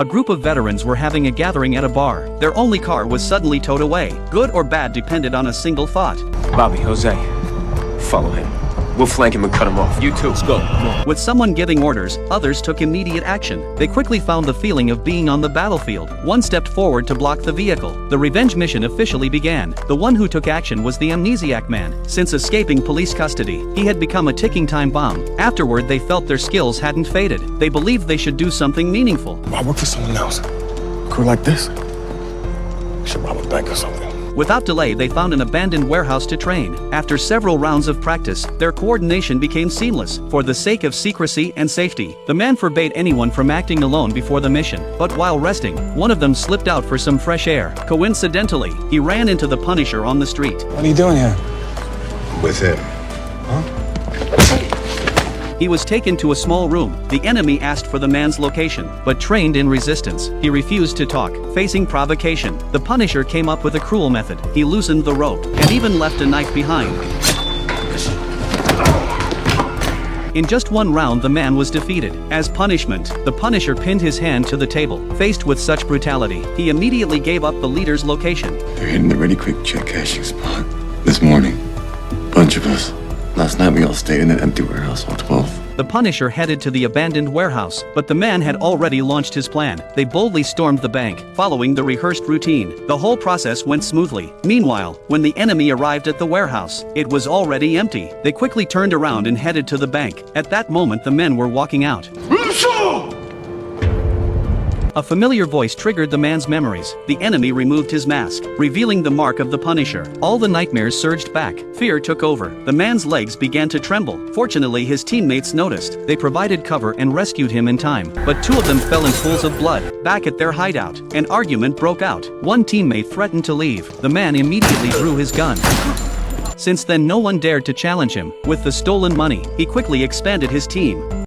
A group of veterans were having a gathering at a bar. Their only car was suddenly towed away. Good or bad depended on a single thought. Bobby, Jose, follow him. We'll flank him and cut him off. You too. Let's go. With someone giving orders, others took immediate action. They quickly found the feeling of being on the battlefield. One stepped forward to block the vehicle. The revenge mission officially began. The one who took action was the amnesiac man. Since escaping police custody, he had become a ticking time bomb. Afterward, they felt their skills hadn't faded. They believed they should do something meaningful. I work for someone else. A crew like this, we should rob a bank or something. Without delay, they found an abandoned warehouse to train. After several rounds of practice, their coordination became seamless. For the sake of secrecy and safety, the man forbade anyone from acting alone before the mission. But while resting, one of them slipped out for some fresh air. Coincidentally, he ran into the Punisher on the street. What are you doing here? With him. He was taken to a small room. The enemy asked for the man's location, but trained in resistance, he refused to talk. Facing provocation, the Punisher came up with a cruel method. He loosened the rope, and even left a knife behind. In just one round, the man was defeated. As punishment, the Punisher pinned his hand to the table. Faced with such brutality, he immediately gave up the leader's location. They're hitting the ready quick check cashing spot. This morning, bunch of us. Last night we all stayed in that empty warehouse on 12th. The Punisher headed to the abandoned warehouse, but the man had already launched his plan. They boldly stormed the bank, following the rehearsed routine. The whole process went smoothly. Meanwhile, when the enemy arrived at the warehouse, it was already empty. They quickly turned around and headed to the bank. At that moment, the men were walking out. A familiar voice triggered the man's memories. The enemy removed his mask, revealing the mark of the Punisher. All the nightmares surged back. Fear took over. The man's legs began to tremble. Fortunately, his teammates noticed. They provided cover and rescued him in time. But two of them fell in pools of blood. Back at their hideout, an argument broke out. One teammate threatened to leave. The man immediately drew his gun. Since then, no one dared to challenge him. With the stolen money, he quickly expanded his team.